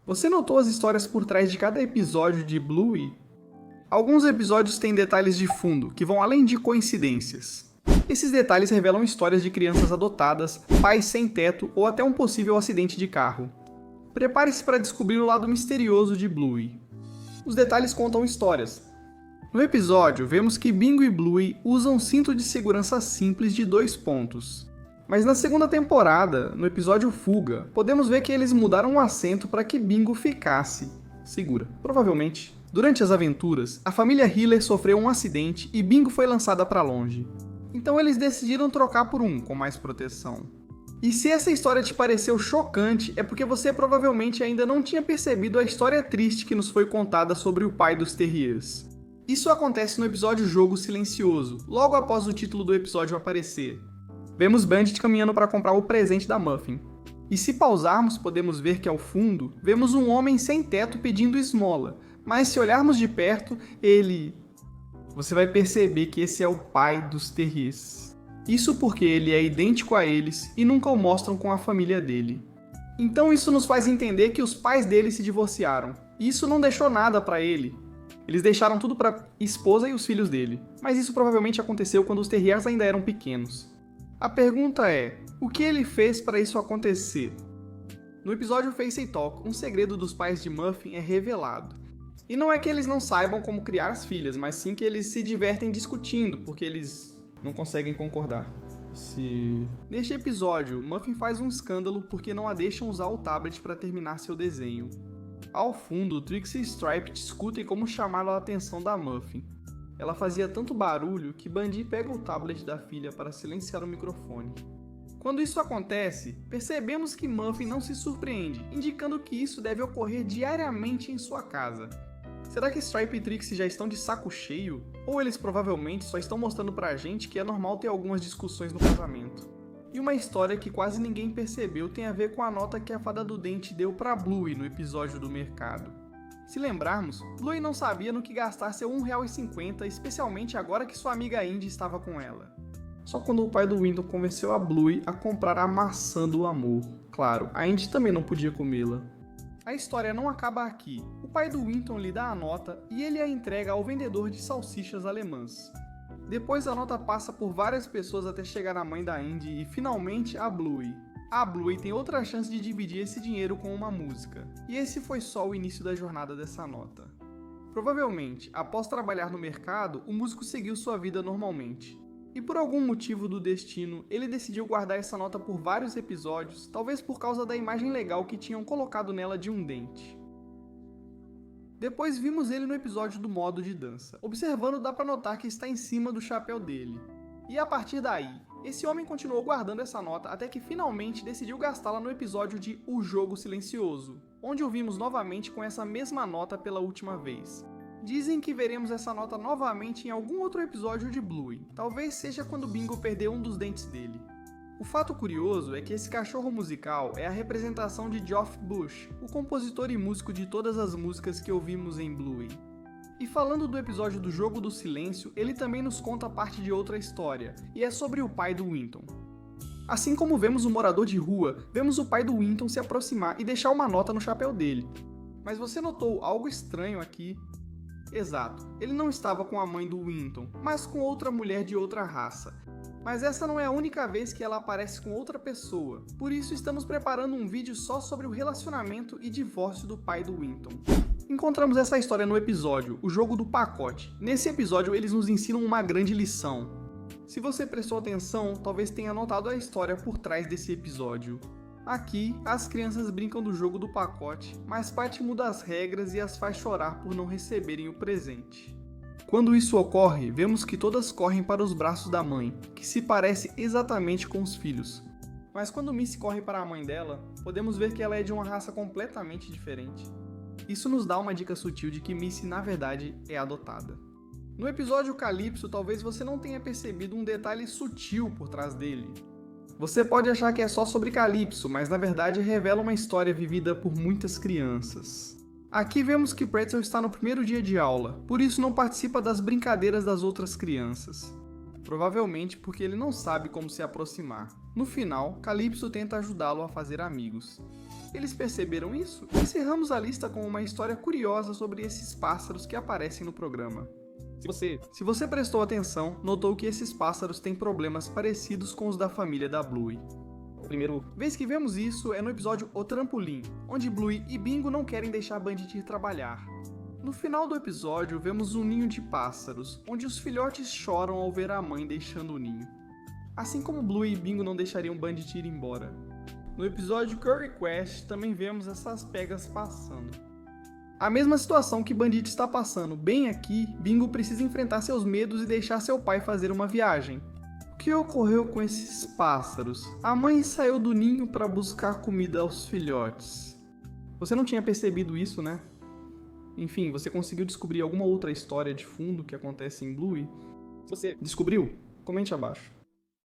Você notou as histórias por trás de cada episódio de Bluey? Alguns episódios têm detalhes de fundo, que vão além de coincidências. Esses detalhes revelam histórias de crianças adotadas, pais sem teto ou até um possível acidente de carro. Prepare-se para descobrir o lado misterioso de Bluey. Os detalhes contam histórias. No episódio, vemos que Bingo e Bluey usam um cinto de segurança simples de 2 pontos. Mas na segunda temporada, no episódio Fuga, podemos ver que eles mudaram o assento para que Bingo ficasse segura, provavelmente. Durante as aventuras, a família Hiller sofreu um acidente e Bingo foi lançada para longe. Então eles decidiram trocar por um com mais proteção. E se essa história te pareceu chocante, é porque você provavelmente ainda não tinha percebido a história triste que nos foi contada sobre o pai dos Terriers. Isso acontece no episódio Jogo Silencioso, logo após o título do episódio aparecer. Vemos Bandit caminhando para comprar o presente da Muffin. E se pausarmos, podemos ver que ao fundo, vemos um homem sem teto pedindo esmola, mas se olharmos de perto, você vai perceber que esse é o pai dos Terriers. Isso porque ele é idêntico a eles e nunca o mostram com a família dele. Então isso nos faz entender que os pais dele se divorciaram. E isso não deixou nada para ele. Eles deixaram tudo para a esposa e os filhos dele. Mas isso provavelmente aconteceu quando os Terriers ainda eram pequenos. A pergunta é, o que ele fez para isso acontecer? No episódio Face Talk, um segredo dos pais de Muffin é revelado. E não é que eles não saibam como criar as filhas, mas sim que eles se divertem discutindo, porque eles não conseguem concordar. Neste episódio, Muffin faz um escândalo porque não a deixam usar o tablet para terminar seu desenho. Ao fundo, Trixie e Stripe discutem como chamar a atenção da Muffin. Ela fazia tanto barulho que Bundy pega o tablet da filha para silenciar o microfone. Quando isso acontece, percebemos que Muffin não se surpreende, indicando que isso deve ocorrer diariamente em sua casa. Será que Stripe e Trixie já estão de saco cheio? Ou eles provavelmente só estão mostrando pra gente que é normal ter algumas discussões no casamento? E uma história que quase ninguém percebeu tem a ver com a nota que a Fada do Dente deu pra Bluey no episódio do mercado. Se lembrarmos, Bluey não sabia no que gastar seu R$1,50, especialmente agora que sua amiga Indy estava com ela. Só quando o pai do Winton convenceu a Bluey a comprar a maçã do amor. Claro, a Indy também não podia comê-la. A história não acaba aqui. O pai do Winton lhe dá a nota e ele a entrega ao vendedor de salsichas alemãs. Depois a nota passa por várias pessoas até chegar à mãe da Indy e finalmente a Bluey. A Bluey tem outra chance de dividir esse dinheiro com uma música, e esse foi só o início da jornada dessa nota. Provavelmente, após trabalhar no mercado, o músico seguiu sua vida normalmente. E por algum motivo do destino, ele decidiu guardar essa nota por vários episódios, talvez por causa da imagem legal que tinham colocado nela de um dente. Depois vimos ele no episódio do modo de dança. Observando, dá pra notar que está em cima do chapéu dele. E a partir daí, esse homem continuou guardando essa nota até que finalmente decidiu gastá-la no episódio de O Jogo Silencioso, onde o vimos novamente com essa mesma nota pela última vez. Dizem que veremos essa nota novamente em algum outro episódio de Bluey, talvez seja quando Bingo perdeu um dos dentes dele. O fato curioso é que esse cachorro musical é a representação de Geoff Bush, o compositor e músico de todas as músicas que ouvimos em Bluey. E falando do episódio do Jogo do Silêncio, ele também nos conta parte de outra história, e é sobre o pai do Winton. Assim como vemos o morador de rua, vemos o pai do Winton se aproximar e deixar uma nota no chapéu dele. Mas você notou algo estranho aqui? Exato, ele não estava com a mãe do Winton, mas com outra mulher de outra raça. Mas essa não é a única vez que ela aparece com outra pessoa, por isso estamos preparando um vídeo só sobre o relacionamento e divórcio do pai do Winton. Encontramos essa história no episódio O Jogo do Pacote. Nesse episódio eles nos ensinam uma grande lição. Se você prestou atenção, talvez tenha notado a história por trás desse episódio. Aqui, as crianças brincam do jogo do pacote, mas Patty muda as regras e as faz chorar por não receberem o presente. Quando isso ocorre, vemos que todas correm para os braços da mãe, que se parece exatamente com os filhos. Mas quando Missy corre para a mãe dela, podemos ver que ela é de uma raça completamente diferente. Isso nos dá uma dica sutil de que Missy na verdade é adotada. No episódio Calypso, talvez você não tenha percebido um detalhe sutil por trás dele. Você pode achar que é só sobre Calypso, mas na verdade revela uma história vivida por muitas crianças. Aqui vemos que Pretzel está no primeiro dia de aula, por isso não participa das brincadeiras das outras crianças. Provavelmente porque ele não sabe como se aproximar. No final, Calypso tenta ajudá-lo a fazer amigos. Eles perceberam isso? Encerramos a lista com uma história curiosa sobre esses pássaros que aparecem no programa. Se você prestou atenção, notou que esses pássaros têm problemas parecidos com os da família da Bluey. A primeira vez que vemos isso é no episódio O Trampolim, onde Bluey e Bingo não querem deixar Bandit ir trabalhar. No final do episódio, vemos um ninho de pássaros, onde os filhotes choram ao ver a mãe deixando o ninho. Assim como Bluey e Bingo não deixariam Bandit ir embora. No episódio Curry Quest, também vemos essas pegas passando. A mesma situação que Bandit está passando bem aqui, Bingo precisa enfrentar seus medos e deixar seu pai fazer uma viagem. O que ocorreu com esses pássaros? A mãe saiu do ninho para buscar comida aos filhotes. Você não tinha percebido isso, né? Enfim, você conseguiu descobrir alguma outra história de fundo que acontece em Bluey? Se você descobriu, comente abaixo.